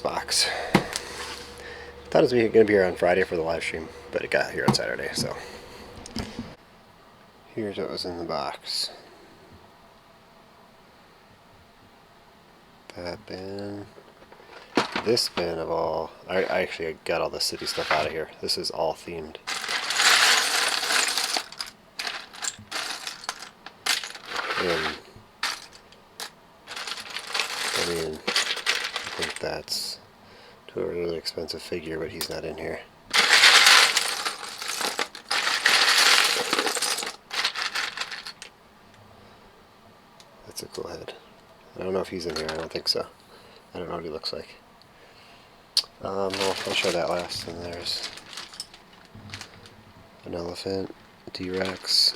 Box. Thought it was going to be here on Friday for the live stream, but it got here on Saturday, so here's what was in the box. That bin. This bin of all, I actually got all the city stuff out of here. This is all themed. And I mean, I think that's to a really expensive figure, but he's not in here. That's a cool head. I don't know if he's in here. I don't think so. I don't know what he looks like. Well, I'll show that last. And there's an elephant, T-Rex,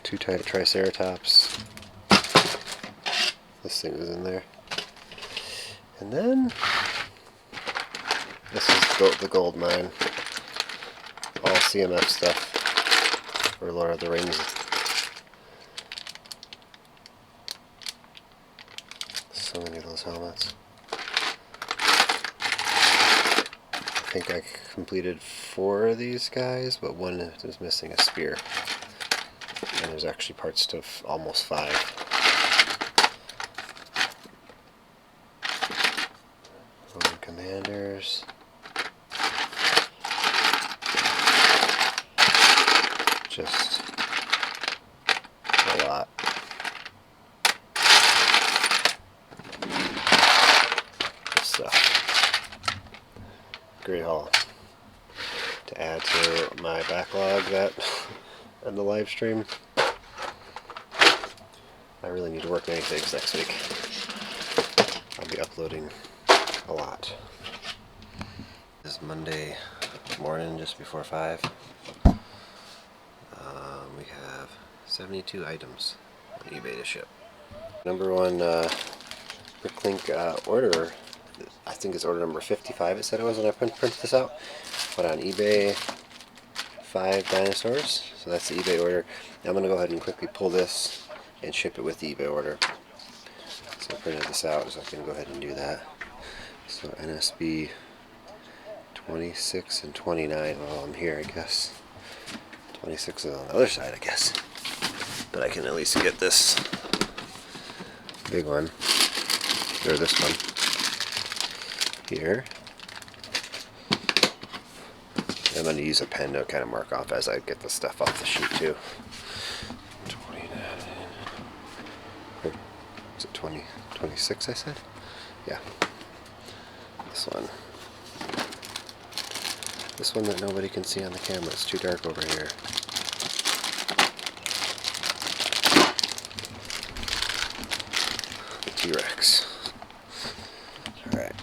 two Triceratops. This thing was in there. And then, this is the gold mine. All CMF stuff for Lord of the Rings. So many of those helmets. I think I completed 4 of these guys, but one is missing a spear. And there's actually parts to almost 5. Commanders. Just a lot. Good stuff. Great haul. To add to my backlog that and the live stream. I really need to work minifigs next week. I'll be uploading a lot. This is Monday morning, just before 5. We have 72 items on eBay to ship. Number one Bricklink order, I think it's order number 55 it said it was when I printed this out. But on eBay, 5 dinosaurs, so that's the eBay order. Now I'm going to go ahead and quickly pull this and ship it with the eBay order. So I printed this out, so I can go ahead and do that. So NSB 26 and 29. Well, I'm here, I guess. 26 is on the other side, I guess. But I can at least get this big one, or this one, here. I'm going to use a pen to kind of mark off as I get the stuff off the sheet, too. 29. Or is it 20? 26, I said? Yeah. This one. This one that nobody can see on the camera. It's too dark over here. The T-Rex. Alright.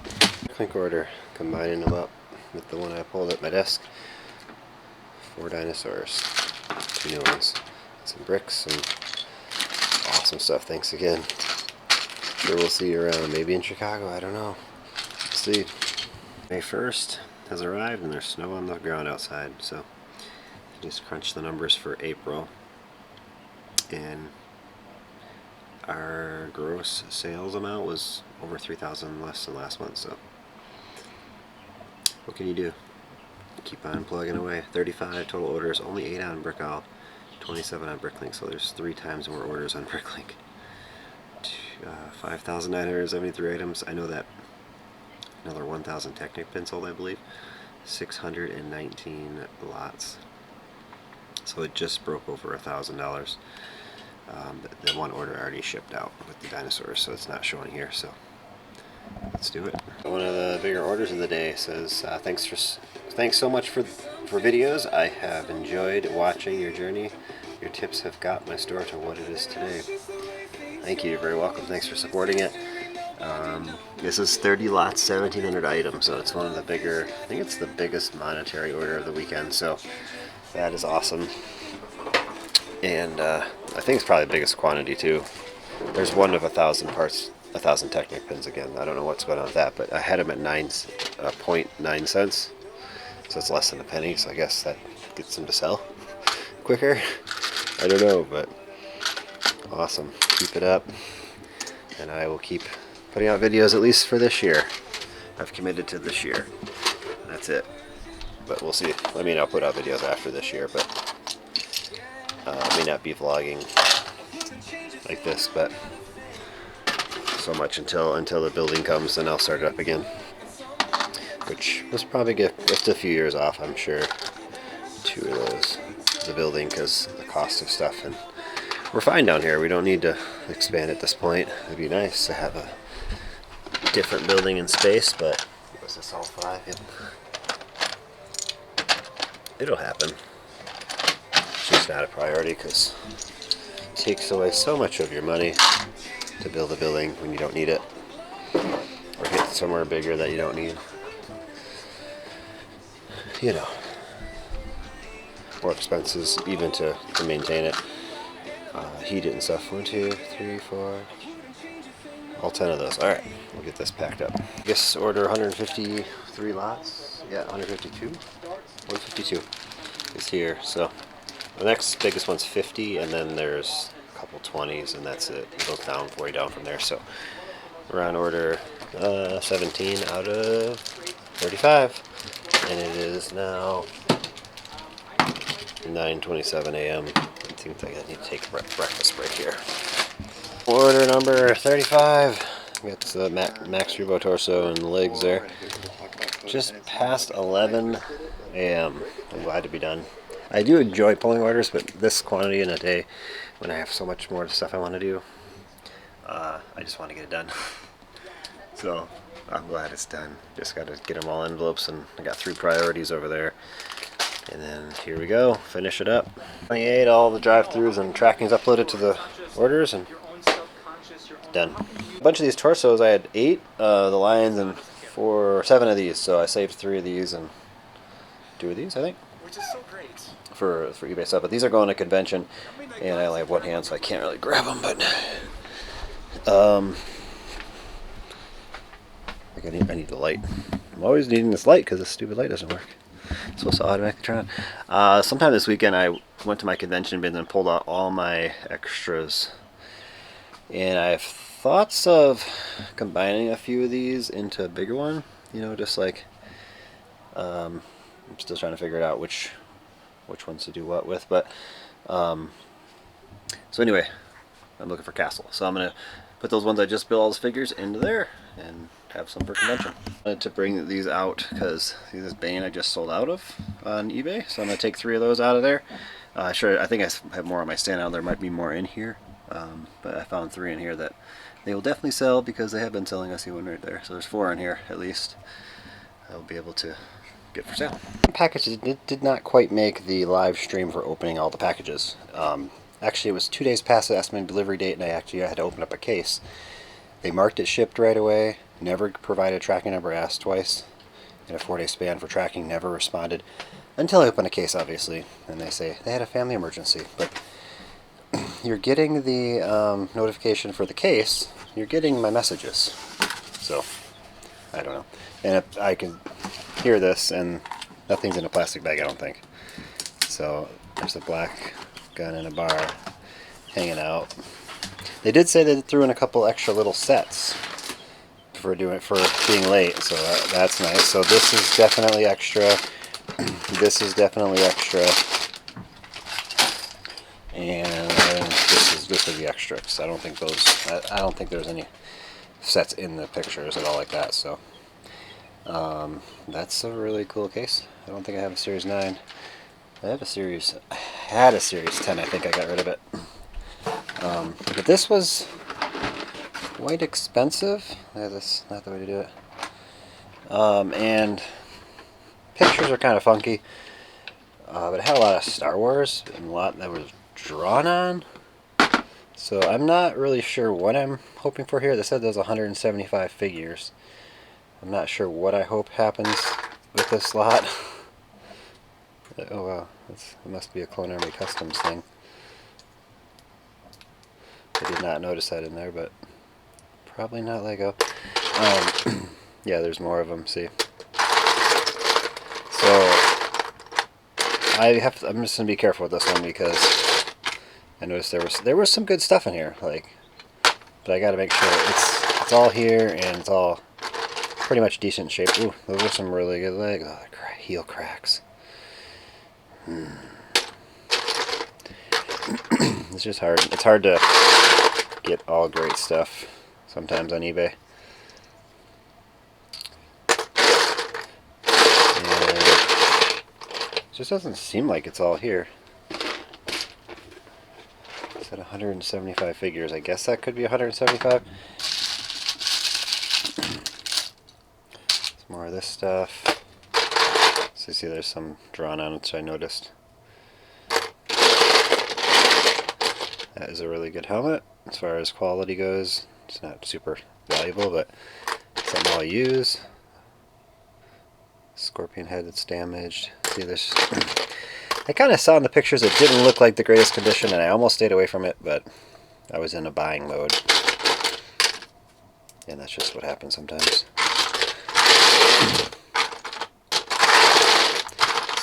Clink order. Combining them up with the one I pulled at my desk. 4 dinosaurs. 2 new ones. Some bricks, some awesome stuff. Thanks again. Sure we'll see you around. Maybe in Chicago. I don't know. Let's see. May 1st has arrived and there's snow on the ground outside, so I just crunched the numbers for April, and our gross sales amount was over $3,000 less than last month. So what can you do? Keep on plugging away. 35 total orders, only 8 on Brickowl, 27 on Bricklink, so there's 3 times more orders on Bricklink. 5,973 items. I know that another 1,000 Technic pins sold, I believe. 619 lots. So it just broke over $1,000. The one order already shipped out with the dinosaurs, so it's not showing here. So let's do it. One of the bigger orders of the day says, "Thanks so much for videos. I have enjoyed watching your journey. Your tips have got my store to what it is today." Thank you. You're very welcome. Thanks for supporting it. This is 30 lots, 1,700 items, so it's one of the bigger, I think it's the biggest monetary order of the weekend, so that is awesome. And I think it's probably the biggest quantity too. There's one of 1,000 parts 1,000 Technic pins again. I don't know what's going on with that, but I had them at 0.9 cents, so it's less than a penny. So I guess that gets them to sell quicker. I don't know, but awesome. Keep it up, and I will keep putting out videos at least for this year. I've committed to this year. That's it. But we'll see. I mean, I'll put out videos after this year, but I may not be vlogging like this, but so much until the building comes, and I'll start it up again. Which was probably just a few years off, I'm sure. 2 of those, the building, because the cost of stuff, and we're fine down here. We don't need to expand at this point. It'd be nice to have a different building in space, but was this all 5? Yep. It'll happen. It's just not a priority because it takes away so much of your money to build a building when you don't need it, or get somewhere bigger that you don't need. You know, more expenses even to maintain it. Heat it and stuff. 1, 2, 3, 4. All 10 of those. Alright, we'll get this packed up. I guess order 153 lots. Yeah, 152. 152 is here. So the next biggest one's 50, and then there's a couple 20s, and that's it. It goes down, way down from there. So we're on order 17 out of 35, and it is now 9:27 a.m. I think I need to take a breakfast break here. Order number 35. Got the Max Turbo torso and the legs there. Just past 11 a.m. I'm glad to be done. I do enjoy pulling orders, but this quantity in a day, when I have so much more stuff I want to do, I just want to get it done. So I'm glad it's done. Just got to get them all envelopes, and I got 3 priorities over there. And then here we go, finish it up. 28, all the drive-thrus and tracking's uploaded to the orders, and done. A bunch of these torsos, I had 8, the lions, and 7 of these, so I saved 3 of these and 2 of these, I think. Which is so great. For eBay stuff, but these are going to convention, and I only have one hand, so I can't really grab them, but I need the light. I'm always needing this light because this stupid light doesn't work. It's supposed to automatically turn on. Sometime this weekend I went to my convention bin and pulled out all my extras, and I have thoughts of combining a few of these into a bigger one, you know, just like I'm still trying to figure it out which ones to do what with, but so anyway, I'm looking for castle, so I'm gonna put those ones I just built all those figures into there and have some for convention. I wanted to bring these out because this Bane I just sold out of on eBay, so I'm gonna take 3 of those out of there. Sure, I think I have more on my stand now. There might be more in here, but I found 3 in here that they will definitely sell because they have been selling. I see one right there, so there's 4 in here at least. I'll be able to get for sale. Packages did not quite make the live stream for opening all the packages. Actually, it was 2 days past the estimated delivery date, and I had to open up a case. They marked it shipped right away, never provided a tracking number, asked twice in a 4-day span for tracking, never responded until I opened a case, obviously, and they say they had a family emergency. But you're getting the notification for the case, you're getting my messages. So, I don't know. And I can hear this, and nothing's in a plastic bag, I don't think. So there's a black gun in a bar hanging out. They did say they threw in a couple extra little sets for being late, so that's nice. So this is definitely extra. This is definitely extra, and this is the extra. Because I don't think there's any sets in the pictures at all like that. So that's a really cool case. I don't think I have a Series 9. I had a Series 10. I think I got rid of it. But this was quite expensive. That's not the way to do it. And pictures are kind of funky. But it had a lot of Star Wars and a lot that was drawn on. So I'm not really sure what I'm hoping for here. They said there's 175 figures. I'm not sure what I hope happens with this lot. Oh wow, it must be a Clone Army Customs thing. I did not notice that in there, but Probably not Lego. Yeah, there's more of them. See. So I'm just gonna be careful with this one because I noticed there was some good stuff in here. Like, but I got to make sure it's all here and it's all pretty much decent shape. Ooh, those are some really good legs. Oh, heel cracks. It's just hard. It's hard to get all great stuff sometimes on eBay. And it just doesn't seem like it's all here. It's at 175 figures. I guess that could be 175. Some more of this stuff. So you see there's some drawn on it, so I noticed. That is a really good helmet as far as quality goes. It's not super valuable, but it's something I'll use. Scorpion head that's damaged. See, there's I kind of saw in the pictures it didn't look like the greatest condition, and I almost stayed away from it, but I was in a buying mode. And that's just what happens sometimes.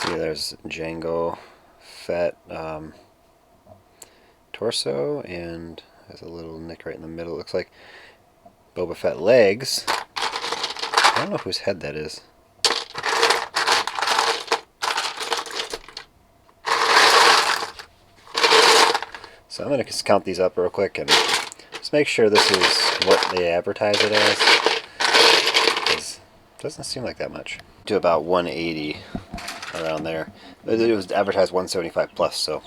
See, there's Django Fett torso, and has a little nick right in the middle. It looks like Boba Fett legs. I don't know whose head that is. So I'm going to just count these up real quick and just make sure this is what they advertise it as. It doesn't seem like that much. To about 180 around there. It was advertised 175 plus, so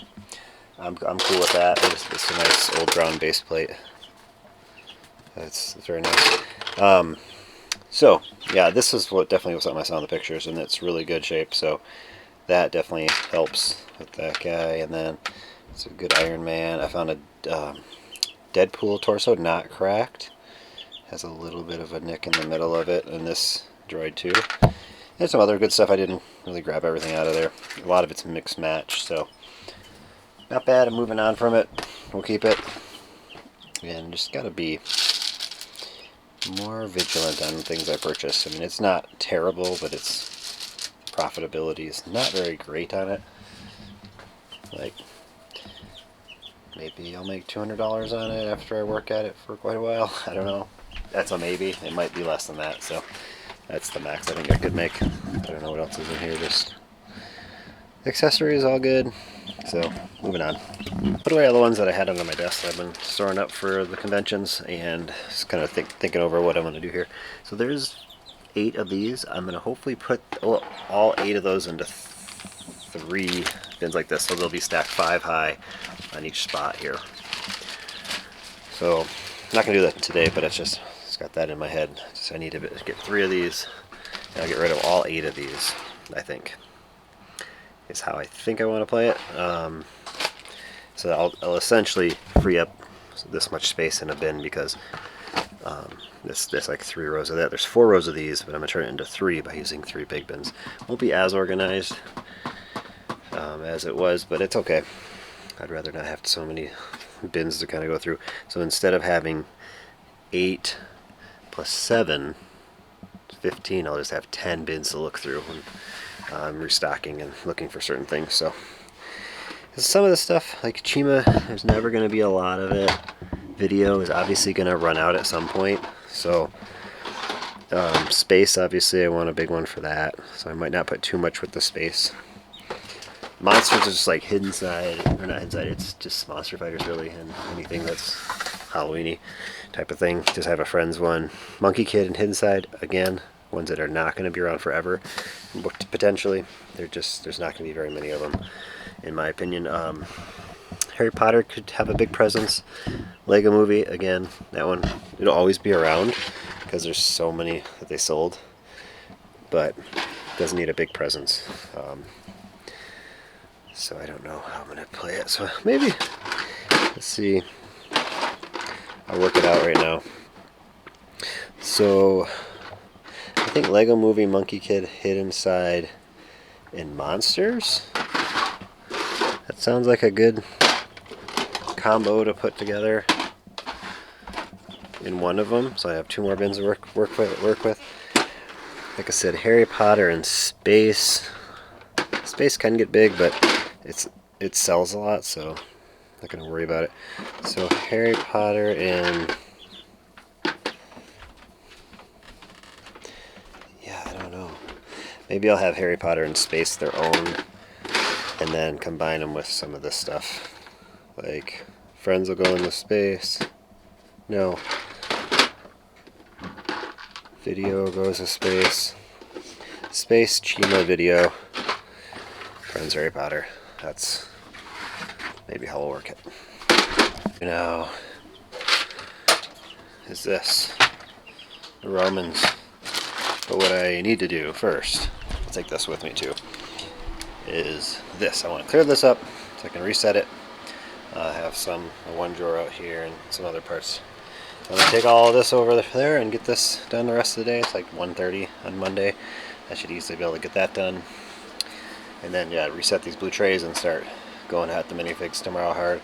I'm cool with that. It's a nice old brown base plate. It's very nice. So yeah, this is what definitely was something I saw in the pictures, and it's really good shape. So that definitely helps with that guy. And then it's a good Iron Man. I found a Deadpool torso, not cracked. Has a little bit of a nick in the middle of it, and this droid too. There's some other good stuff. I didn't really grab everything out of there. A lot of it's mixed match, so not bad. I'm moving on from it. We'll keep it. And just gotta be more vigilant on things I purchase. I mean, it's not terrible, but its profitability is not very great on it. Like, maybe I'll make $200 on it after I work at it for quite a while. I don't know. That's a maybe. It might be less than that, so that's the max I think I could make. I don't know what else is in here. Just accessories, all good. So, moving on. Put away all the ones that I had under my desk that I've been storing up for the conventions, and just kind of thinking over what I'm going to do here. So there's 8 of these. I'm going to hopefully put all 8 of those into 3 bins like this, so they'll be stacked 5 high on each spot here. So, I'm not going to do that today, but it's got that in my head. I need to get 3 of these, and I'll get rid of all 8 of these, I think. Is how I think I want to play it. So I'll essentially free up this much space in a bin because there's like 3 rows of that. There's 4 rows of these, but I'm going to turn it into 3 by using 3 big bins. Won't be as organized as it was, but it's okay. I'd rather not have so many bins to kind of go through. So instead of having 8 plus 7, 15, I'll just have 10 bins to look through. I'm restocking and looking for certain things. So some of the stuff like Chima, there's never going to be a lot of it. Video is obviously going to run out at some point, so space, obviously I want a big one for that, so I might not put too much with the space. Monsters are just like hidden side, or not hidden side, it's just monster fighters really, and anything that's Halloween-y type of thing. Just have a friend's one. Monkey Kid and Hidden Side, again, ones that are not going to be around forever, potentially. There's not going to be very many of them, in my opinion. Harry Potter could have a big presence. Lego Movie, again, that one, it'll always be around because there's so many that they sold, but it doesn't need a big presence. So I don't know how I'm going to play it. So maybe, let's see, I'll work it out right now. So I think Lego Movie, Monkey Kid, Hidden Side, and Monsters. That sounds like a good combo to put together. in one of them, so I have 2 more bins to work with. Like I said, Harry Potter and space. Space can get big, but it sells a lot, so not gonna worry about it. So Harry Potter and yeah, I don't know. Maybe I'll have Harry Potter and space their own, and then combine them with some of this stuff. Like Friends will go into space. No. Video goes to space. Space, Chima, video. Friends, Harry Potter. That's maybe how we'll work it. Now, is this the Romans? But what I need to do first, I'll take this with me too, is this. I want to clear this up so I can reset it. I have one drawer out here and some other parts. I'm going to take all of this over there and get this done the rest of the day. It's like 1:30 on Monday. I should easily be able to get that done. And then, yeah, reset these blue trays and start going at the minifigs tomorrow hard.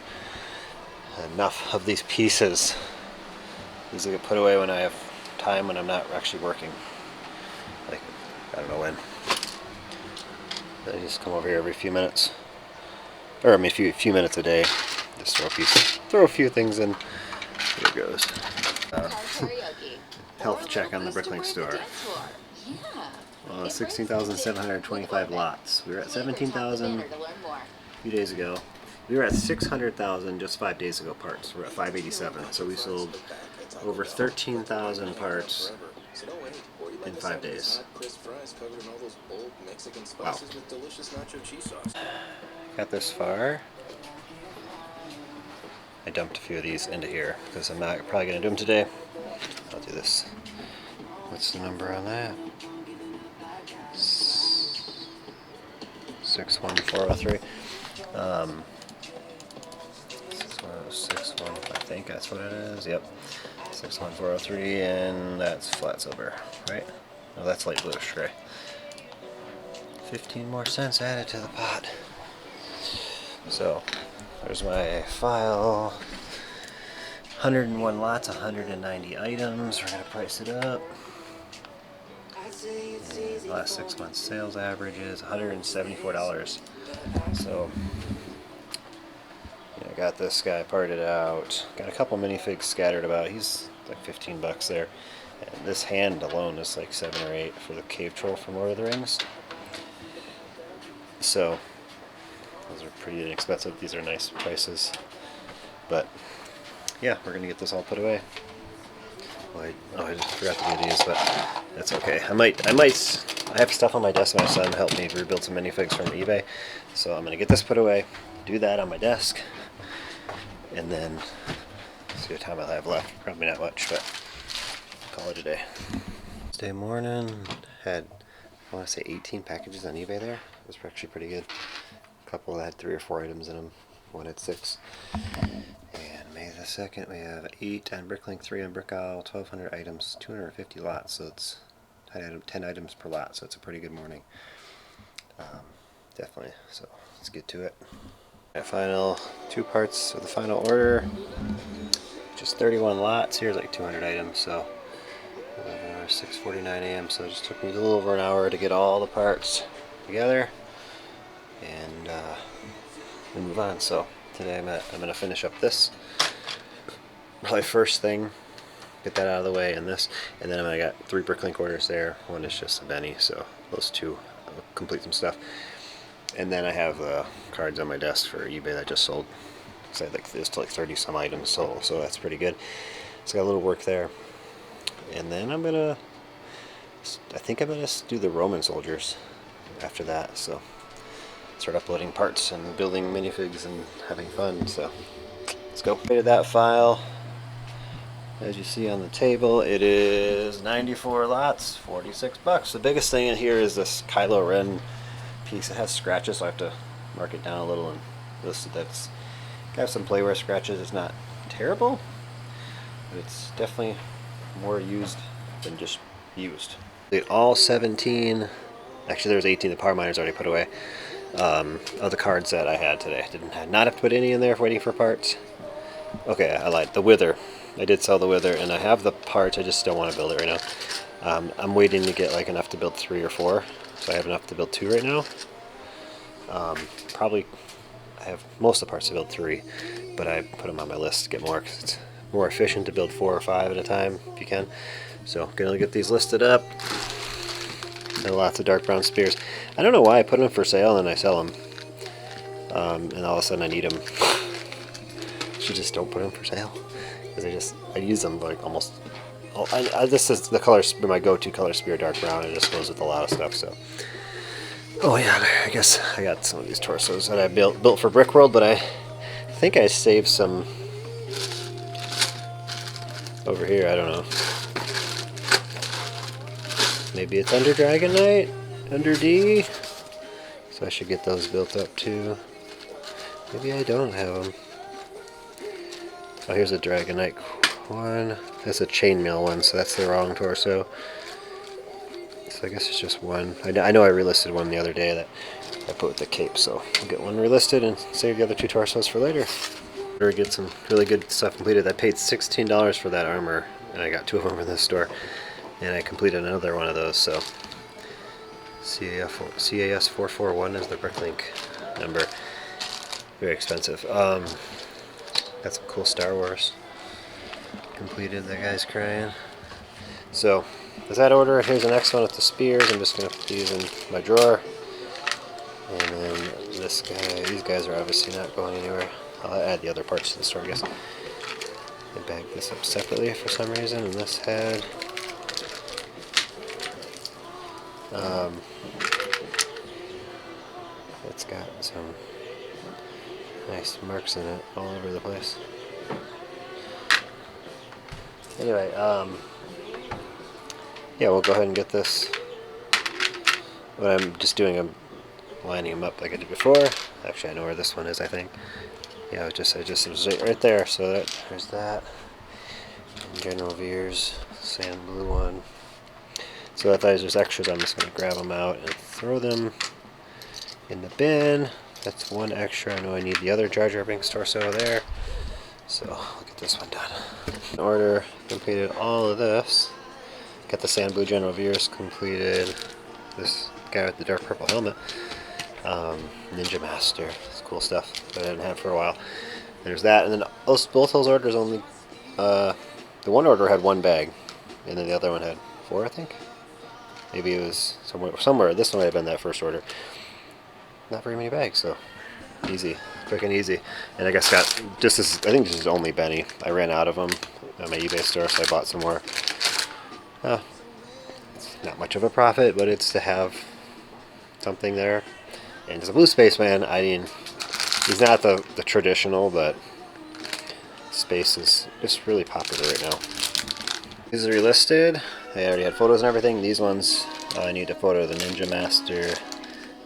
Enough of these pieces. These will get put away when I have time, when I'm not actually working. Like, I don't know when. I just come over here every few minutes. Or, I mean, a few minutes a day. Just throw a few things in. Here it goes. Health check on the Bricklink store. 16,725 lots. We were at 17,000 a few days ago. We were at 600,000 just 5 days ago parts. We're at 587. So we sold over 13,000 parts in 5 days. Wow. Got this far. I dumped a few of these into here because I'm not probably going to do them today. I'll do this. What's the number on that? 61403. 61061, I think that's what it is. Yep. 61403, and that's flat silver, right? No, that's light bluish gray. 15 more cents added to the pot. So there's my file. 101 lots, 190 items. We're gonna price it up. And last 6 months sales average is $174. So yeah, I got this guy parted out. Got a couple minifigs scattered about. He's like 15 bucks there. And this hand alone is like 7 or 8 for the cave troll from Lord of the Rings. So those are pretty inexpensive. These are nice prices. But yeah, we're gonna get this all put away. Well, I just forgot to do these, but that's okay. I have stuff on my desk. My son helped me rebuild some minifigs from eBay, so I'm gonna get this put away, do that on my desk, and then see what time I'll have left. Probably not much, but call it a day. Wednesday morning, had, I want to say 18 packages on eBay there. It was actually pretty good. A couple that had 3 or 4 items in them. One had 6. And May the 2nd, we have 8 on Bricklink, 3 on Brickowl, 1,200 items, 250 lots. So it's 10 items per lot. So it's a pretty good morning. Definitely. So let's get to it. My final 2 parts of the final order. Just 31 lots. Here's like 200 items. So 11 hours, 6:49 a.m. So it just took me a little over an hour to get all the parts together and move on. So today I'm going to finish up this. Probably first thing, get that out of the way, and this, and then I got 3 Bricklink orders there. One is just a Benny, so those 2 will complete some stuff. And then I have cards on my desk for eBay that I just sold. So I think there's like 30 some items sold, so that's pretty good. So I got a little work there. And then I think I'm gonna do the Roman soldiers after that. So start uploading parts and building minifigs and having fun. So let's go. Created that file. As you see on the table, it is 94 lots, 46 bucks. The biggest thing in here is this Kylo Ren piece. It has scratches, so I have to mark it down a little and list it. That's got some playware scratches. It's not terrible, but it's definitely more used than just used. All 17, actually there's 18, the power miner's already put away, of the cards that I had today. I did not have to put any in there waiting for parts. Okay, I lied. The Wither I did sell the wither, and I have the parts. I just don't want to build it right now. I'm waiting to get like enough to build 3 or 4, so I have enough to build 2 right now. Probably I have most of the parts to build 3, but I put them on my list to get more because it's more efficient to build 4 or 5 at a time if you can. So gonna get these listed up. And lots of dark brown spears. I don't know why I put them for sale and I sell them, and all of a sudden I need them. You just don't put them for sale because I use them like almost. This is the color, my go-to color spear, dark brown. It just goes with a lot of stuff. So, oh yeah, I guess I got some of these torsos that I built for Brick World, but I think I saved some over here. I don't know. Maybe it's under Dragonite, under D. So I should get those built up too. Maybe I don't have them. Oh, here's a Dragonite one. That's a chainmail one, so that's the wrong torso. So I guess it's just one. I know I relisted one the other day that I put with the cape, so I'll get one relisted and save the other 2 torsos for later. Or get some really good stuff completed. I paid $16 for that armor, and I got 2 of them in this store. And I completed another one of those, so CAS 441 is the Bricklink number. Very expensive. Got some cool Star Wars completed. That guy's crying. So, as that order, here's the next one with the spears. I'm just going to put these in my drawer. And then this guy, these guys are obviously not going anywhere. I'll add the other parts to the store, I guess. I bagged this up separately for some reason, and this had it's got some nice marks in it all over the place. Anyway, yeah, we'll go ahead and get this. What I'm just doing, I'm lining them up like I did before. Actually, I know where this one is, I think. Yeah, it was right there. So there's that. And General Veers, sand blue one. So I thought there's extras. I'm just going to grab them out and throw them in the bin. That's one extra. I know I need the other Jar Jar Binks torso there. So I'll get this one done. In order, completed all of this. Got the sand blue General Veers completed. This guy with the dark purple helmet. Ninja Master. It's cool stuff that I didn't have for a while. There's that, and then both those orders only. The one order had 1 bag, and then the other one had 4, I think. Maybe it was somewhere. This one might have been that first order. Not very many bags, so easy, quick and easy. And I guess got just this. I think this is only Benny. I ran out of them at my eBay store, so I bought some more. It's not much of a profit, but it's to have something there. And as a blue spaceman, I mean, he's not the traditional, but space is just really popular right now. These are relisted. I already had photos and everything. These ones, I need a photo of the Ninja Master,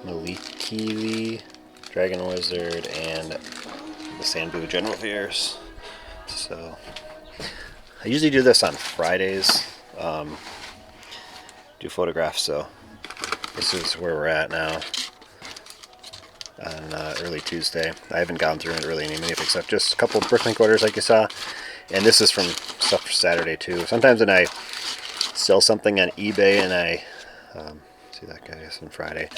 Malikili, Dragon Wizard, and the Sand Blue General Veers. So I usually do this on Fridays, do photographs, so this is where we're at now on early Tuesday. I haven't gone through it really any minifig stuff, just a couple of Bricklink orders like you saw, and this is from stuff for Saturday too. Sometimes when I sell something on eBay and I see that guy is on Friday,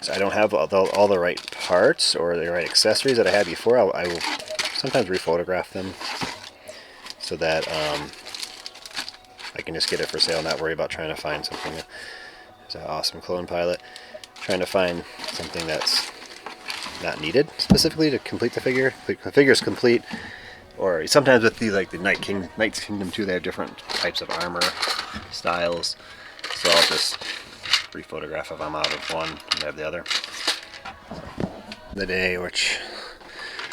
so I don't have all the right parts or the right accessories that I had before, I will sometimes rephotograph them so that I can just get it for sale and not worry about trying to find something. There's an awesome clone pilot. Trying to find something that's not needed specifically to complete the figure. The figure's complete, or sometimes with the Night Kingdom too, they have different types of armor styles. So I'll just rephotograph if I'm out of one and have the other. The day, which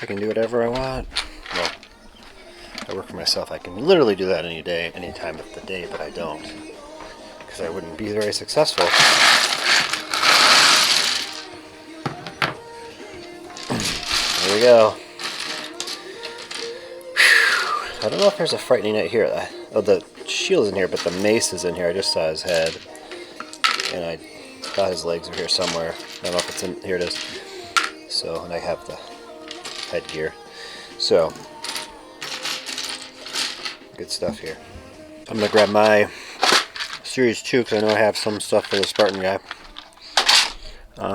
I can do whatever I want. Well, I work for myself. I can literally do that any day, any time of the day, but I don't, because I wouldn't be very successful. There we go. I don't know if there's a frightening knight here. Oh, the shield's in here, but the mace is in here. I just saw his head, and I thought his legs were here somewhere. I don't know if it's in here. It is. So, and I have the headgear. So, good stuff here. I'm going to grab my Series 2 because I know I have some stuff for the Spartan guy.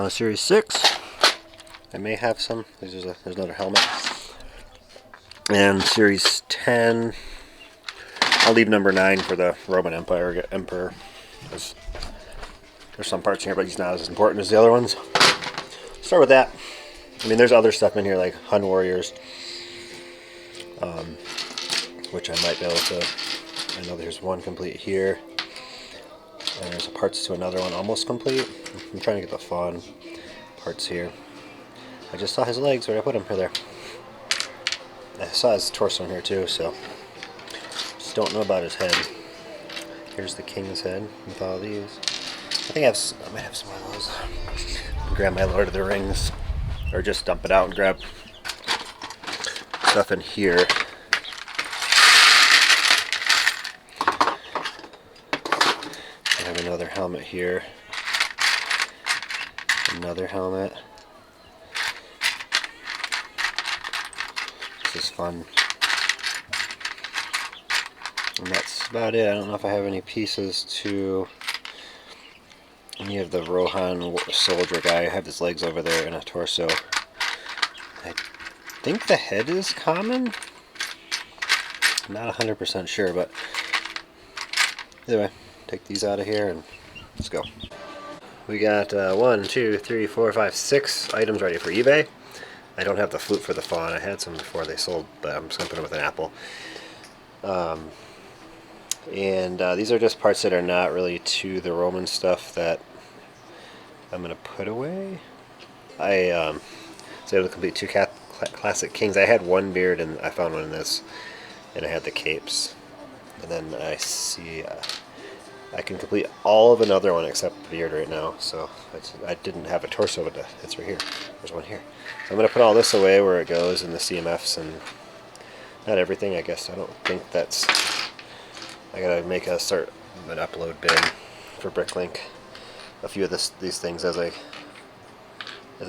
Series 6, I may have some. There's another helmet. And Series 10, I'll leave number 9 for the Roman Emperor. There's some parts in here, but he's not as important as the other ones. Start with that. I mean, there's other stuff in here like Hun Warriors, which I might be able to. I know there's one complete here, and there's parts to another one almost complete. I'm trying to get the fawn parts here. I just saw his legs where I put him for there. I saw his torso in here too, so just don't know about his head. Here's the king's head with all these. I think I might have some of those. Grab my Lord of the Rings, or just dump it out and grab stuff in here. I have another helmet here. Another helmet. This is fun. And that's about it. I don't know if I have any pieces to any of the Rohan soldier guy. I have his legs over there and a torso. I think the head is common. I'm not 100% sure, but anyway, take these out of here and let's go. We got 1, 2, 3, 4, 5, 6 items ready for eBay. I don't have the flute for the fawn. I had some before they sold, but I'm just going to put them with an apple. And these are just parts that are not really to the Roman stuff that I'm going to put away. I was able to complete 2 classic kings. I had one beard and I found one in this, and I had the capes. And then I see I can complete all of another one except the beard right now. So I didn't have a torso, but it's right here. There's one here. So I'm going to put all this away where it goes in the CMFs, and not everything, I guess. I don't think that's... I gotta start an upload bin for Bricklink. A few of these things as I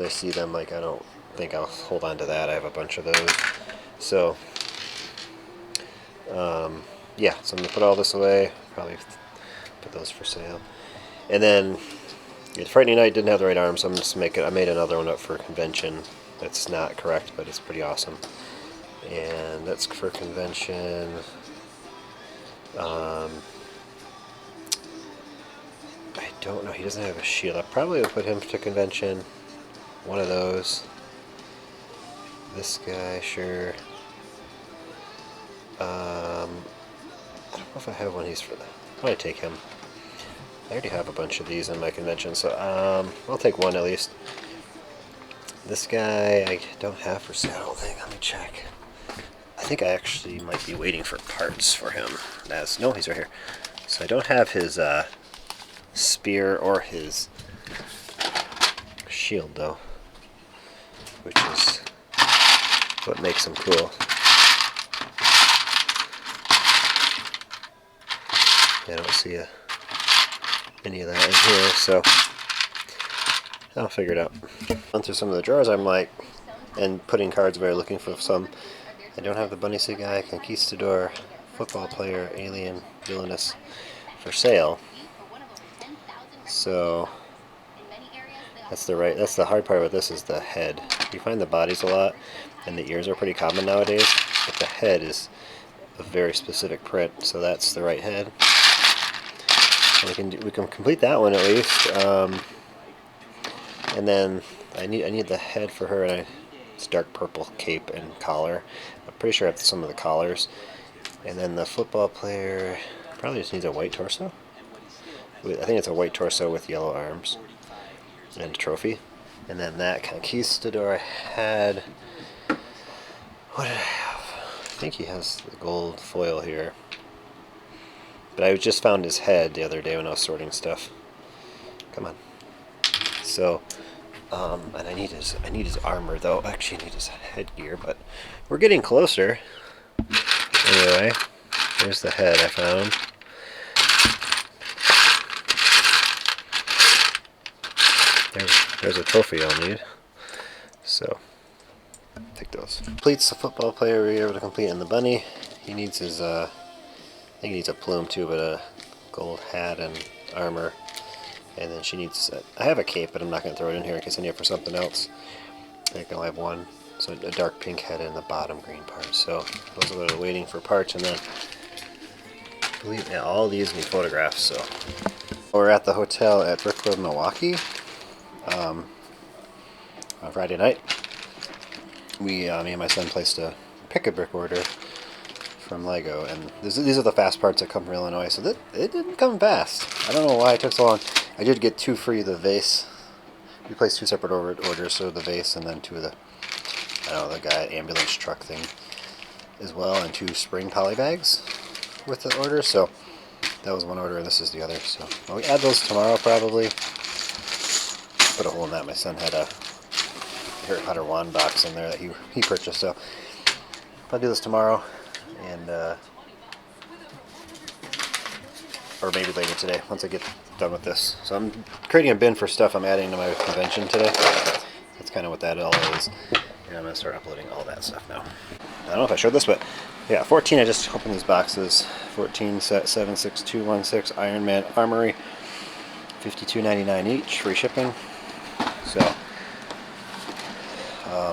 see them. Like, I don't think I'll hold on to that. I have a bunch of those. So yeah, so I'm gonna put all this away. Probably put those for sale. And then Friday night didn't have the right arm, so I'm just I made another one up for convention. That's not correct, but it's pretty awesome. And that's for convention. I don't know. He doesn't have a shield. I probably would put him to convention. One of those. This guy, sure. I don't know if I have one of these for that. I'll probably take him. I already have a bunch of these in my convention, so I'll take one at least. This guy I don't have for sale, I don't think. Let me check. I think I actually might be waiting for parts for him. No, he's right here. So I don't have his spear or his shield though, which is what makes him cool. Yeah, I don't see any of that in here, so I'll figure it out. Gone through some of the drawers and putting cards away, looking for some. I don't have the Bunny Suit guy, Conquistador, football player, alien, villainous for sale. So that's the hard part about this is the head. You find the bodies a lot, and the ears are pretty common nowadays, but the head is a very specific print, so that's the right head. And we can complete that one at least. And then I need the head for her, and it's dark purple cape and collar. I'm pretty sure I have some of the collars. And then the football player probably just needs a white torso. I think it's a white torso with yellow arms and a trophy. And then that Conquistador I had. What did I have? I think he has the gold foil here. But I just found his head the other day when I was sorting stuff. Come on. So, and I need his armor though. Actually, I need his headgear, but we're getting closer. Anyway, there's the head I found. There's a trophy I'll need. So, take those. Completes the football player we were able to complete, and the bunny. He needs his I think he needs a plume too, but a gold hat and armor. And then she needs, I have a cape, but I'm not going to throw it in here in case I need it for something else. I can only have one. So a dark pink head and the bottom green part. So those are what I'm waiting for parts, and then I believe all these need photographs. So we're at the hotel at Bricklink, Milwaukee. On Friday night, me and my son placed a pick-a-brick order from Lego, and these are the fast parts that come from Illinois. So it didn't come fast. I don't know why it took so long. I did get 2 free of the vase. We placed 2 separate orders, so the vase and then 2 of the, I don't know, the guy ambulance truck thing as well, and 2 spring poly bags with the order. So that was one order, and this is the other. So I'll add those tomorrow probably. Put a hole in that. My son had a Harry Potter wand box in there that he purchased. So I'll do this tomorrow, and or maybe later today once I get done with this. So I'm creating a bin for stuff I'm adding to my convention today. That's kind of what that all is. And I'm going to start uploading all that stuff now. I don't know if I showed this, but yeah, 14, I just opened these boxes. 14 set 76216 Iron Man Armory, $52.99 each, free shipping. So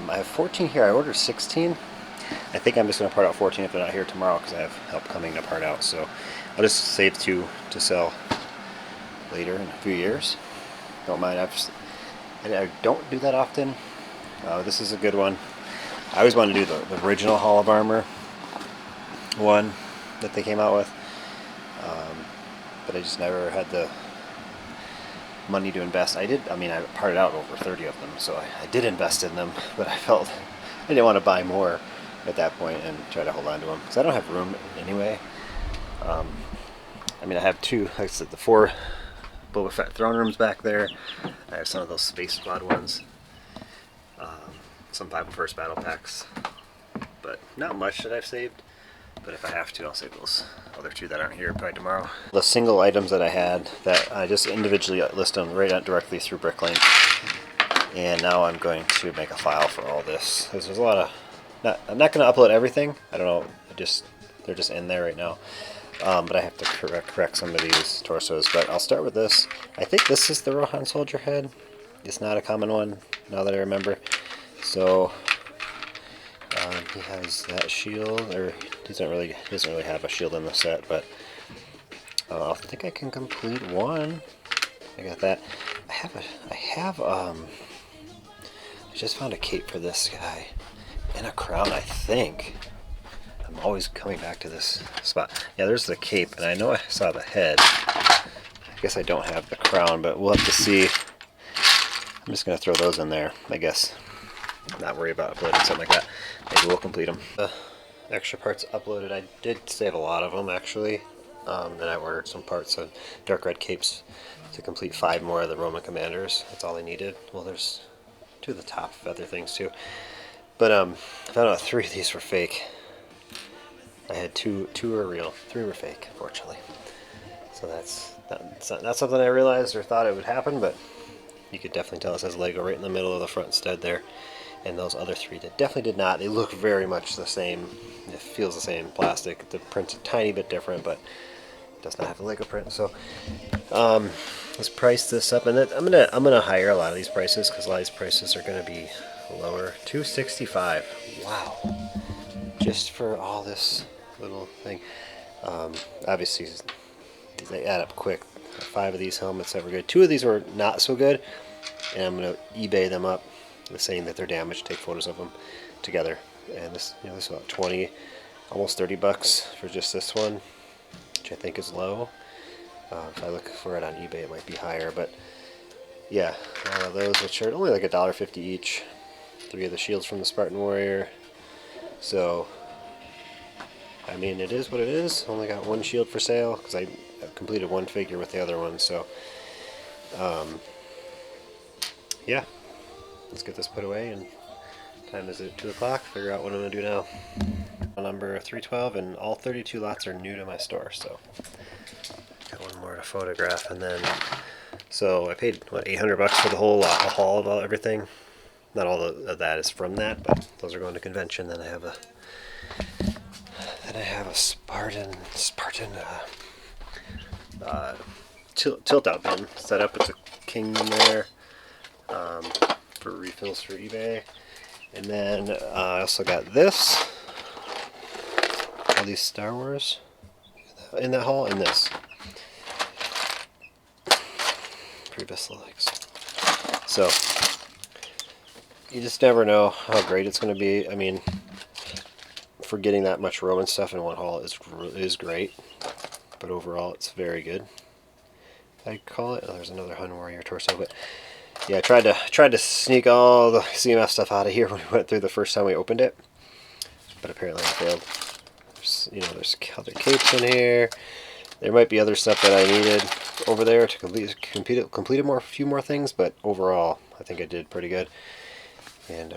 I have 14 here. I ordered 16. I think I'm just going to part out 14 if they're not here tomorrow because I have help coming to part out. So I'll just save 2 to sell later in a few years. Don't mind. I don't do that often. This is a good one. I always wanted to do the original Hall of Armor one that they came out with, but I just never had the money to invest. I parted out over 30 of them, so I did invest in them, but I felt I didn't want to buy more at that point and try to hold on to them because I don't have room anyway. I have 2, like I said, the 4 Boba Fett throne rooms back there. I have some of those Space Squad ones, some 501st battle packs, but not much that I've saved. But if I have to, I'll save those other 2 that aren't here probably tomorrow. The single items that I had that I just individually list them right out directly through Bricklink, and now I'm going to make a file for all this because there's a lot of. I'm not going to upload everything. I don't know. They're just in there right now. But I have to correct some of these torsos. But I'll start with this. I think this is the Rohan Soldier head. It's not a common one, now that I remember. So he has that shield, or he doesn't really have a shield in the set. But I think I can complete one. I got that. I just found a cape for this guy and a crown, I think. I'm always coming back to this spot. Yeah, there's the cape, and I know I saw the head. I guess I don't have the crown, but we'll have to see. I'm just going to throw those in there, I guess. Not worry about uploading something like that. Maybe we'll complete them. Extra parts uploaded. I did save a lot of them, actually. Then I ordered some parts of dark red capes to complete 5 more of the Roman commanders. That's all I needed. Well, there's 2 of the top feather things, too. But I found out 3 of these were fake. I had 2 were real, 3 were fake, unfortunately. So that's not something I realized or thought it would happen, but you could definitely tell it says Lego right in the middle of the front stud there. And those other 3 definitely did not. They look very much the same. It feels the same plastic. The print's a tiny bit different, but it does not have the Lego print. So let's price this up, and then I'm gonna hire a lot of these prices because a lot of these prices are gonna be lower. $265. Wow. Just for all this little thing. Obviously they add up quick. 5 of these helmets that were good. 2 of these were not so good, and I'm gonna eBay them up, saying that they're damaged. Take photos of them together. And this is about 20, almost $30 for just this one, which I think is low. If I look for it on eBay, it might be higher, but yeah, those which are only like $1.50 each. 3 of the shields from the Spartan Warrior. So, it is what it is. Only got 1 shield for sale because I completed 1 figure with the other one. So, yeah, let's get this put away. And time is at 2 o'clock. Figure out what I'm gonna do now. Number 312, and all 32 lots are new to my store. So, got 1 more to photograph, and then so I paid what, $800 for the whole lot, a haul of everything. Not all of that is from that, but those are going to convention. Then I have that Then I have a Spartan tilt out bin set up. It's a king there for refills for eBay. And then I also got this, all these Star Wars in that haul, and this previous legs. So you just never know how great it's going to be. I mean, for getting that much Roman stuff in one haul is great, but overall it's very good. I call it. Oh, there's another Hun Warrior torso, but yeah, I tried to sneak all the CMF stuff out of here when we went through the first time we opened it, but apparently I failed. There's other capes in here. There might be other stuff that I needed over there to complete a few more things, but overall I think I did pretty good. And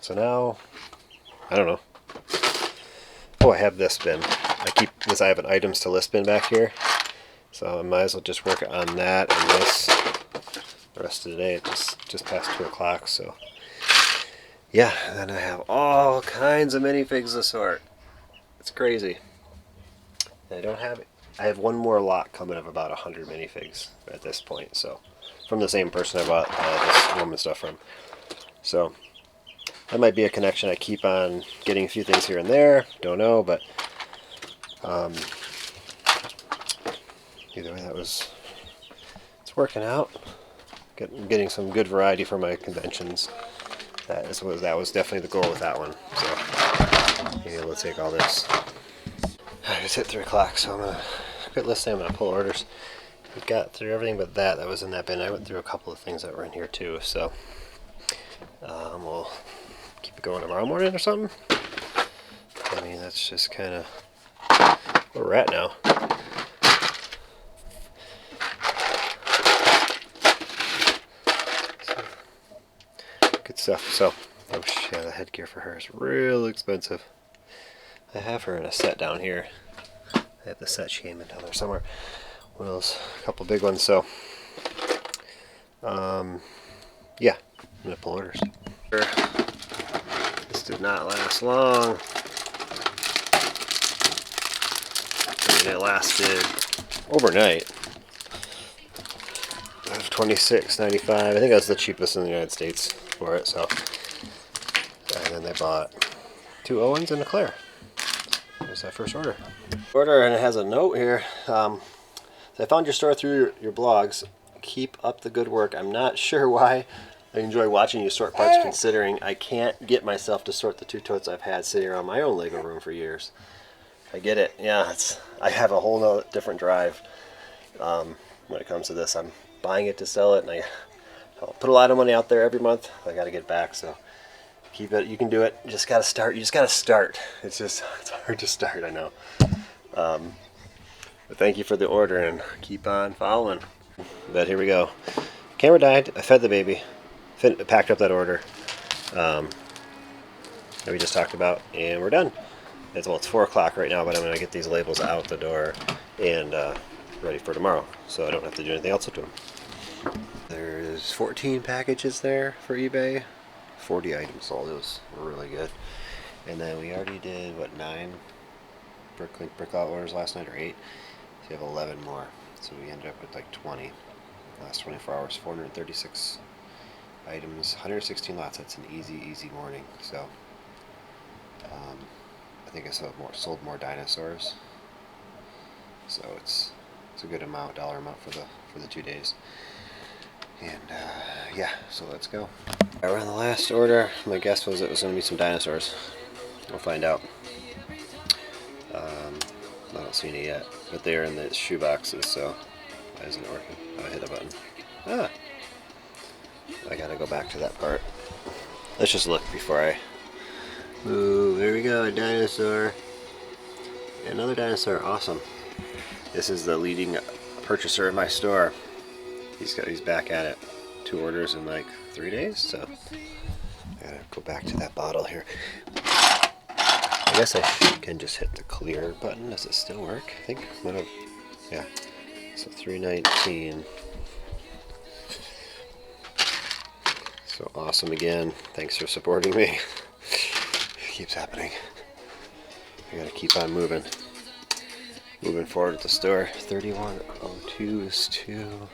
so now I don't know. Oh, I have this bin. I have an items to list bin back here, so I might as well just work on that and this the rest of the day. It's just past 2 o'clock, so yeah. And then I have all kinds of minifigs to sort. It's crazy. And I have one more lot coming of about 100 minifigs at this point, so from the same person I bought this woman stuff from. So that might be a connection. I keep on getting a few things here and there. Don't know, but either way, it's working out. Getting some good variety for my conventions. That was definitely the goal with that one. So being able to take all this. I just hit 3 o'clock, so I'm gonna quit listing. I'm gonna pull orders. We got through everything but that was in that bin. I went through a couple of things that were in here too. So we'll keep it going tomorrow morning or something. I mean, that's just kind of where we're at now. Good stuff. So, oh yeah, the headgear for her is real expensive. I have her in a set down here. I have the set she came in down there somewhere. One of those, a couple big ones. So, yeah, I'm gonna pull orders. This did not last long. I mean, it lasted overnight. $26.95. I think that's the cheapest in the United States for it. So, and then they bought 2 Owens and a Claire. There's that first order. And it has a note here. So I found your store through your blogs. Keep up the good work. I'm not sure why I enjoy watching you sort parts, considering I can't get myself to sort the 2 totes I've had sitting around my own Lego room for years. I get it. Yeah, I have a whole different drive when it comes to this. I'm buying it to sell it, and I'll put a lot of money out there every month. I got to get it back, so keep it. You can do it. You just got to start. You just got to start. It's hard to start, I know. But thank you for the order, and keep on following. But here we go. Camera died. I fed the baby. Packed up that order that we just talked about, and we're done. It's 4 o'clock right now, but I'm going to get these labels out the door and ready for tomorrow, so I don't have to do anything else with them. There's 14 packages there for eBay. 40 items sold. It was really good. And then we already did, 9 Bricklink Brickout orders last night, or 8. So you have 11 more. So we ended up with like 20 last 24 hours. 436 items, 116 lots. That's an easy morning. So I think I sold more dinosaurs. So it's a good amount, dollar amount for the 2 days. And yeah, so let's go. We're on the last order. My guess was it was going to be some dinosaurs. We'll find out. I don't see any yet, but they're in the shoe boxes, so why isn't it working? Oh, I hit a button. Ah! I gotta go back to that part. Let's just look before I move. There we go, a dinosaur. Another dinosaur, awesome. This is the leading purchaser in my store. He's back at it. 2 orders in like 3 days, so I gotta go back to that bottle here. I guess I can just hit the clear button. Does it still work? I think. Yeah. So 319. So awesome again. Thanks for supporting me. It keeps happening. I gotta keep on moving forward at the store. 3102 is 2.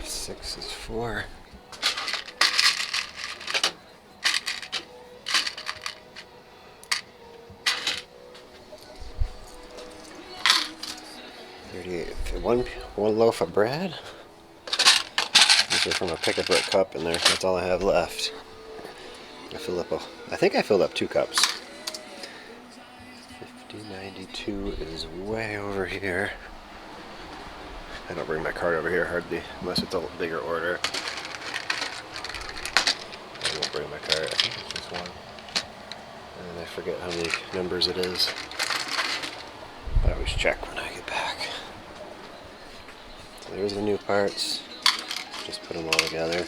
Six is 4. One loaf of bread. These are from a pick-a-brick cup, and that's all I have left. I think I filled up 2 cups. 5092 is way over here. I don't bring my cart over here hardly, unless it's a bigger order. I won't bring my cart. I think it's just one. And I forget how many numbers it is. I always check when I get back. So there's the new parts. Just put them all together.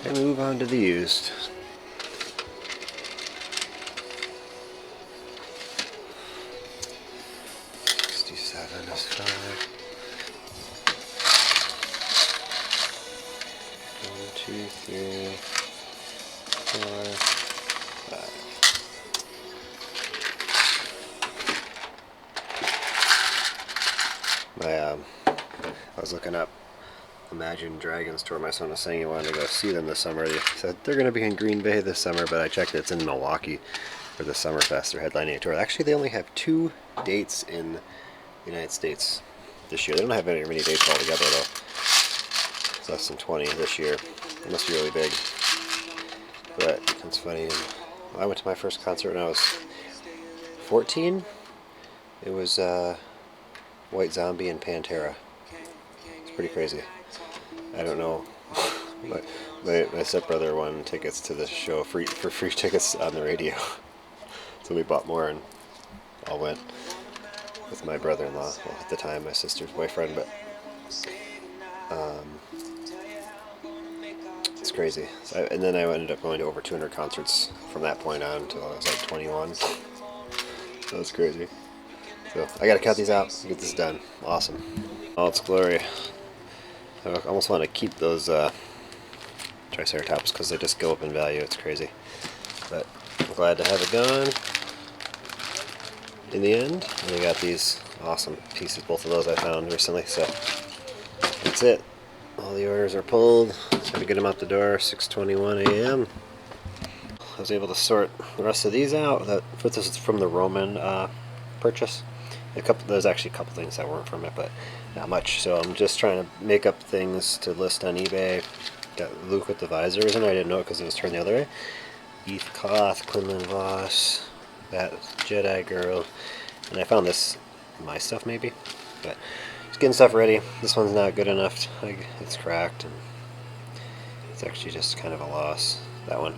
And move on to the used. Is 5. 1, 2, 3, 4, 5. I was looking up Imagine Dragons tour. My son was saying he wanted to go see them this summer. He said they're going to be in Green Bay this summer, but I checked, it's in Milwaukee for the Summerfest. They're headlining a tour. Actually, they only have 2 dates in the United States this year. They don't have very many dates altogether, though. It's less than 20 this year. It must be really big. But it's funny. I went to my first concert when I was 14. It was White Zombie and Pantera. It's pretty crazy. I don't know. My stepbrother won tickets to the show for free tickets on the radio. So we bought more and all went with my brother-in-law. Well, at the time, my sister's boyfriend, but it's crazy. And then I ended up going to over 200 concerts from that point on until I was like 21. So it's crazy. So I gotta cut these out and get this done. Awesome. All its glory. I almost want to keep those Triceratops because they just go up in value. It's crazy. But I'm glad to have it gone in the end. And I got these awesome pieces, both of those I found recently. So that's it. All the orders are pulled. Got to get them out the door. 6:21 a.m. I was able to sort the rest of these out. This is from the Roman purchase. There's actually a couple things that weren't from it, but not much. So I'm just trying to make up things to list on eBay. Got Luke with the visors, and I didn't know it because it was turned the other way. Eve Koth, Quinlan Voss, that Jedi Girl, and I found this, my stuff maybe, but just getting stuff ready. This one's not good enough. It's cracked, and it's actually just kind of a loss. That one.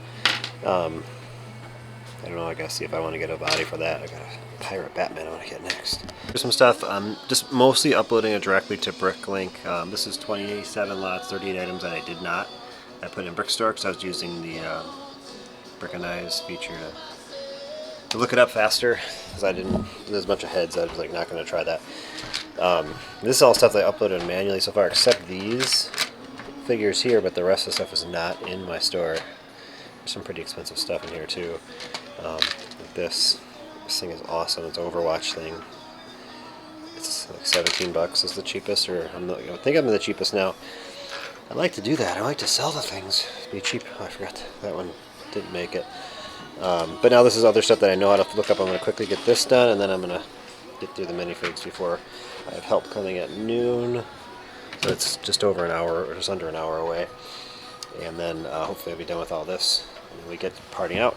I don't know. I gotta see if I want to get a body for that. I got a Pirate Batman I want to get next. Here's some stuff. I'm just mostly uploading it directly to Bricklink. This is 27 lots, 38 items that I did not. I put in Brickstore because I was using the Brickanize feature to look it up faster. Because there's a bunch of heads. I was like not going to try that. This is all stuff that I uploaded manually so far, except these figures here. But the rest of the stuff is not in my store. There's some pretty expensive stuff in here too. Like this thing is awesome. It's an Overwatch thing. It's like 17 bucks is the cheapest, or I think I'm the cheapest now. I like to do that. I like to sell the things. Be cheap. Oh, I forgot that one didn't make it. But now this is other stuff that I know how to look up. I'm going to quickly get this done, and then I'm going to get through the minifigs before I have help coming at noon. So it's just over an hour, or just under an hour away. And then hopefully I'll be done with all this. And we get partying out.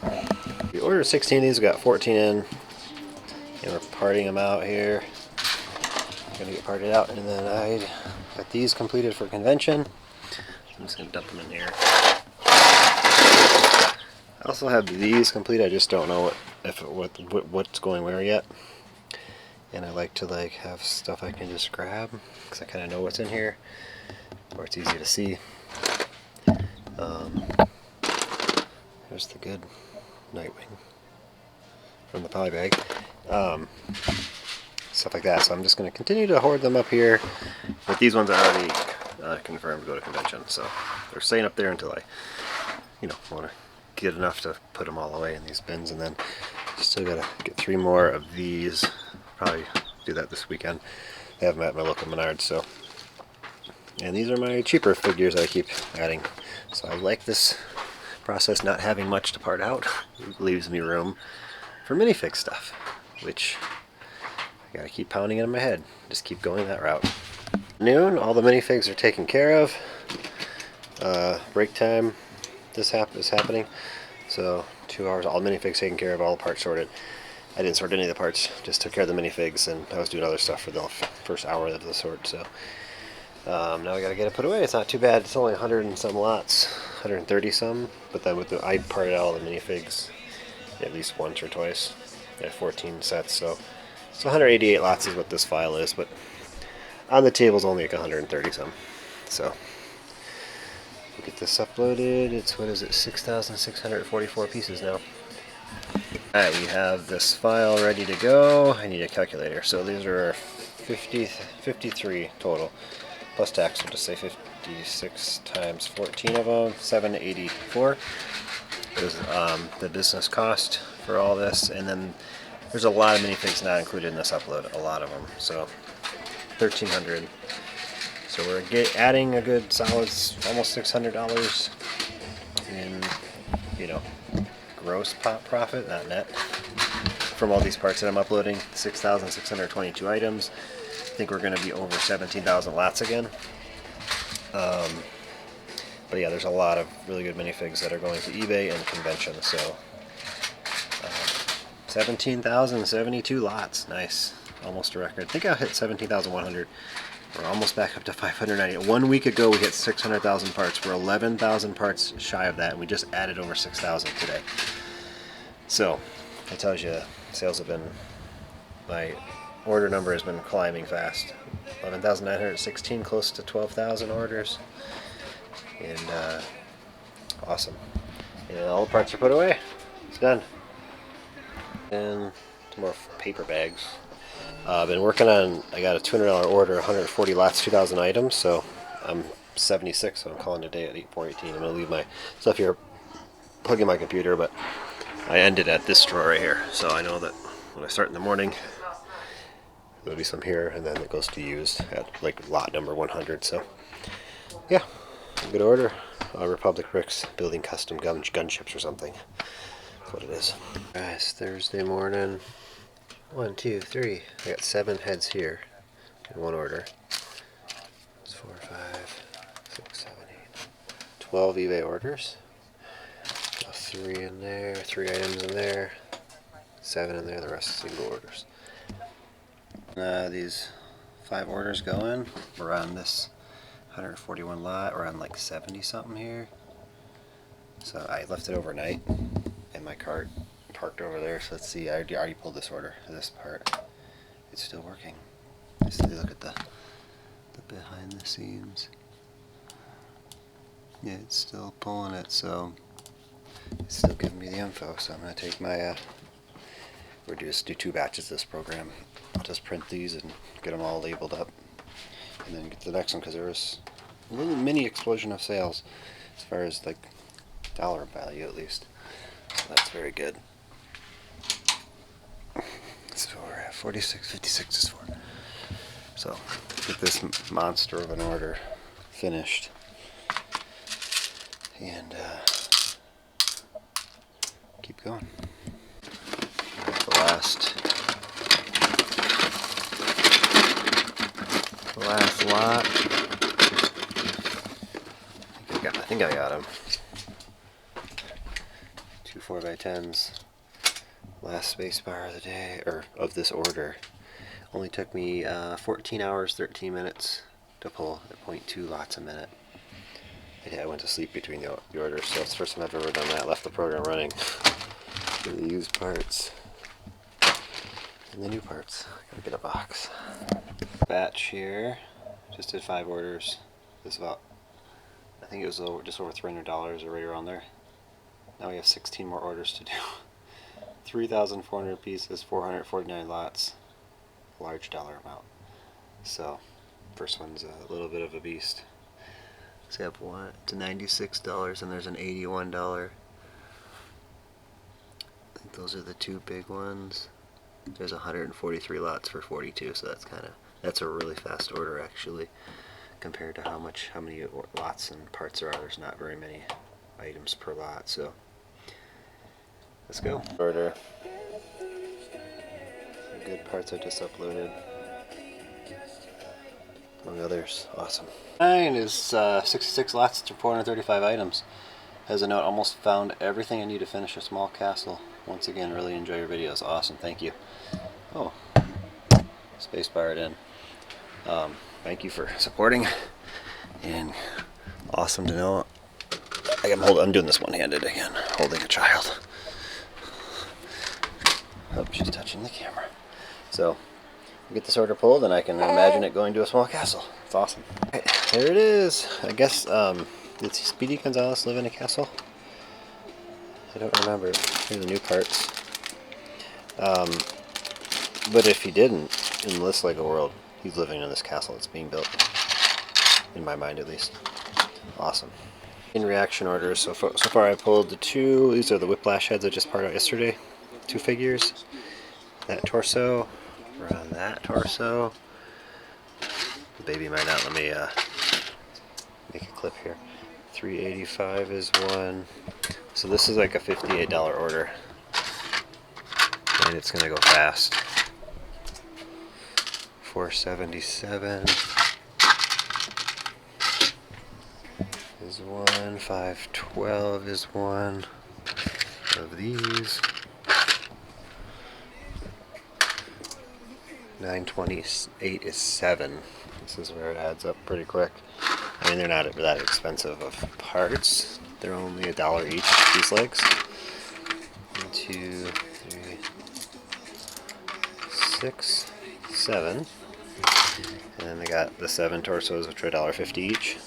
We ordered 16 of these. We got 14 in. And we're partying them out here. Gonna get partied out. And then I got these completed for convention. I'm just gonna dump them in here. I also have these complete. I just don't know what's going where yet. And I like to have stuff I can just grab because I kind of know what's in here, or it's easy to see. There's the good Nightwing. from the poly bag. Stuff like that. So I'm just going to continue to hoard them up here. But these ones are already confirmed to go to convention, so they're staying up there until I, want to get enough to put them all away in these bins. And then still got to get 3 more of these. Probably do that this weekend. They have them at my local Menards, so. And these are my cheaper figures that I keep adding. So I like this process, not having much to part out. It leaves me room for minifig stuff, which I gotta keep pounding it in my head. Just keep going that route. Noon, all the minifigs are taken care of. Break time, is happening. So 2 hours, all minifigs taken care of, all the parts sorted. I didn't sort any of the parts, just took care of the minifigs, and I was doing other stuff for the first hour of the sort. So now I gotta get it put away. It's not too bad. It's only 100 and some lots, 130 some. But then I parted out all the minifigs at least once or twice. I have 14 sets, so 188 lots is what this file is. But on the table's only like 130 some. So we'll get this uploaded. It's, what is it, 6,644 pieces now. Alright, we have this file ready to go. I need a calculator. So these are 53 total. Plus tax, we'll just say 56 times 14 of them, 784 is the business cost for all this. And then there's a lot of minifigs not included in this upload, a lot of them. So 1,300. So we're adding a good solid almost $600 in, gross profit, not net, from all these parts that I'm uploading. 6,622 items. I think we're going to be over 17,000 lots again. But yeah, there's a lot of really good minifigs that are going to eBay and convention. So 17,072 lots. Nice. Almost a record. I think I hit 17,100. We're almost back up to 590. 1 week ago we hit 600,000 parts. We're 11,000 parts shy of that, and we just added over 6,000 today. So that tells you sales have been, my order number has been climbing fast. 11,916, close to 12,000 orders. And awesome. And all the parts are put away. It's done. And some more paper bags. I've been working on, I got a $200 order, 140 lots, 2,000 items, so I'm 76, so I'm calling it a day at 4:18. I'm going to leave my stuff here, plug in my computer, but I ended at this drawer right here, so I know that when I start in the morning, there'll be some here, and then it goes to used at like lot number 100, so yeah, good order. Republic Bricks, building custom gunships or something. That's what it is. Guys, Thursday morning. 1, 2, 3. I got 7 heads here in one order. That's 4, 5, 6, 7, 8. 12 eBay orders. So 3 in there, 3 items in there, 7 in there, the rest single orders. These 5 orders go in. We're on this 141 lot. We're on like 70 something here. So I left it overnight in my cart. Parked over there, so let's see. I already pulled this order, this part. It's still working. Just look at the behind the scenes. Yeah, it's still pulling it, so it's still giving me the info. So I'm gonna take my we're just do 2 batches of this program. I'll just print these and get them all labeled up, and then get to the next one, because there was a little mini explosion of sales as far as like dollar value at least. So that's very good. So we're at 46, 56 is for. So get this monster of an order finished, and keep going. The last lot. I think I got them. 2 4x10s. Last space bar of the day, or of this order. Only took me 14 hours, 13 minutes to pull at 0.2 lots a minute. I went to sleep between the orders, so it's the first time I've ever done that. Left the program running for the used parts and the new parts. Gotta get a box. Batch here. Just did 5 orders. This is about, I think it was just over $300 or right around there. Now we have 16 more orders to do. 3,400 pieces, 449 lots, large dollar amount. So first one's a little bit of a beast. So we have one to $96 and there's an $81. I think those are the two big ones. There's 143 lots for 42, so that's a really fast order actually, compared to how many lots and parts there are. There's not very many items per lot, so let's go. Order. Some good parts I just uploaded, among others. Awesome. Mine is 66 lots to 435 items. Has a note, almost found everything I need to finish a small castle. Once again, really enjoy your videos. Awesome, thank you. Oh, space barred in. Thank you for supporting, and awesome to know. I'm doing this one-handed again, holding a child. Oh, she's touching the camera. So, get this order pulled, and I can imagine it going to a small castle. It's awesome. Okay, there it is. I guess, did Speedy Gonzalez live in a castle? I don't remember. Here are the new parts. But if he didn't, in this LEGO world, he's living in this castle that's being built. In my mind, at least. Awesome. In reaction orders, so far I pulled the two. These are the Whiplash heads I just parted out yesterday. 2 figures. That torso. We're on that torso. The baby might not let me make a clip here. $385 is one. So this is like a $58 order. And it's gonna go fast. $477 is one. $512 is one of these. $928 is 7. This is where it adds up pretty quick. I mean, they're not that expensive of parts. They're only $1 each, these legs. 1, 2, 3, 6, 7. And then they got the 7 torsos, which are $1.50 each.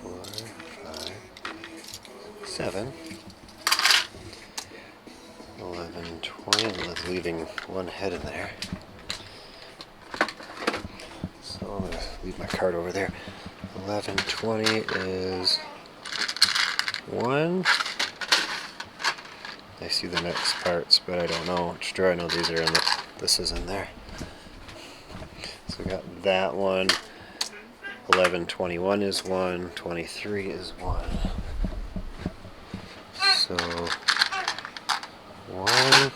4, 5, 7. 11, 20, and that's leaving one head in there. So I'm going to leave my card over there. 11, 20 is 1. I see the next parts, but I don't know which drawer. I know these are in this is in there. So we got that one. 11, 21 is 1. 23 is 1. So 1,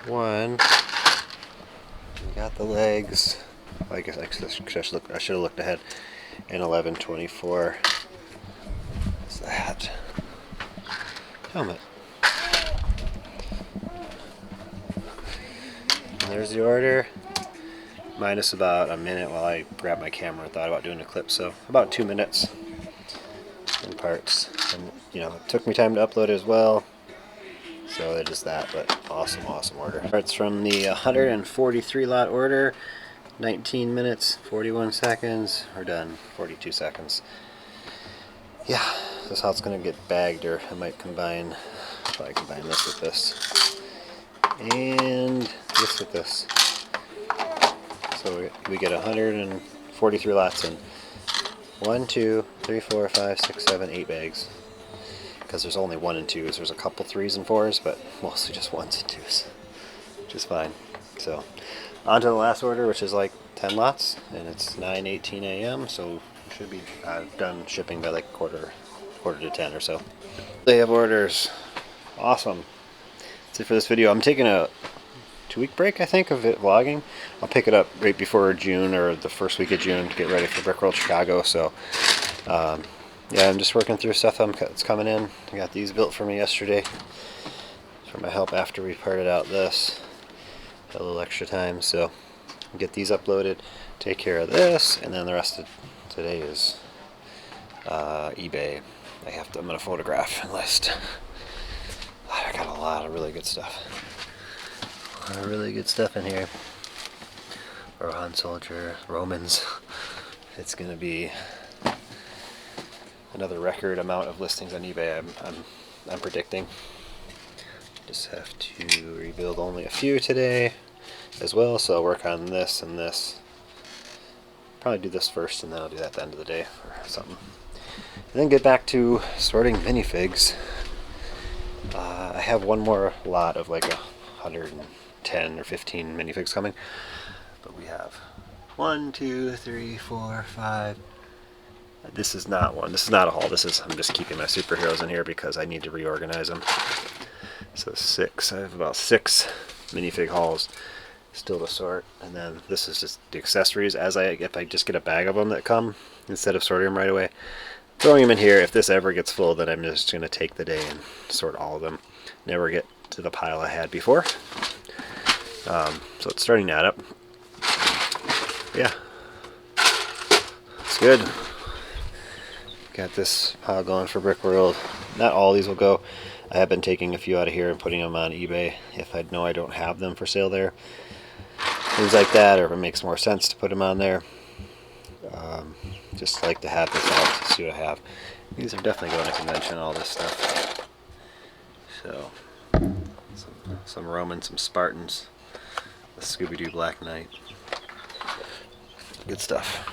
1. We got the legs. I guess I should have looked ahead. And 11, 24 is that helmet. And there's the order. Minus about a minute while I grabbed my camera and thought about doing a clip. So about 2 minutes in parts. And you know, it took me time to upload it as well. So it is that, but awesome order. Parts from the 143 lot order. 19 minutes, 41 seconds. We're done. 42 seconds. Yeah, this is how it's going to get bagged, or I might combine this with this. And this with this. So we get 143 lots in 1, 2, 3, 4, 5, 6, 7, 8 bags. Because there's only 1 and 2s. There's a couple 3s and 4s, but mostly just 1s and 2s, which is fine. So on to the last order, which is like 10 lots, and it's 9:18 a.m. So should be done shipping by like quarter to 10 or so. They have orders. Awesome. That's it for this video. I'm taking a 2-week break, I think, of it vlogging. I'll pick it up right before June, or the first week of June, to get ready for Brick World Chicago. So yeah, I'm just working through stuff that's coming in. I got these built for me yesterday for my help after we parted out this. Got a little extra time, so get these uploaded, take care of this, and then the rest of today is eBay. I'm gonna photograph and list. I got a lot of really good stuff. A lot of really good stuff in here. Rohan Soldier, Romans. It's gonna be another record amount of listings on eBay. I'm predicting. Just have to rebuild only a few today as well, so I'll work on this and this. Probably do this first and then I'll do that at the end of the day or something. And then get back to sorting minifigs. I have one more lot of like 110 or 15 minifigs coming, but we have 1, 2, 3, 4, 5. This is not one. This is not a haul. I'm just keeping my superheroes in here because I need to reorganize them. So 6. I have about 6 minifig hauls still to sort, and then this is just the accessories. If I just get a bag of them that come, instead of sorting them right away, throwing them in here. If this ever gets full, then I'm just going to take the day and sort all of them. Never get to the pile I had before. So it's starting to add up. Yeah, it's good. Got this pile going for Brick World. Not all these will go. I have been taking a few out of here and putting them on eBay if I know I don't have them for sale there. Things like that, or if it makes more sense to put them on there. Just like to have this out to see what I have. These are definitely going to convention, all this stuff. So, some Romans, some Spartans, the Scooby-Doo Black Knight. Good stuff.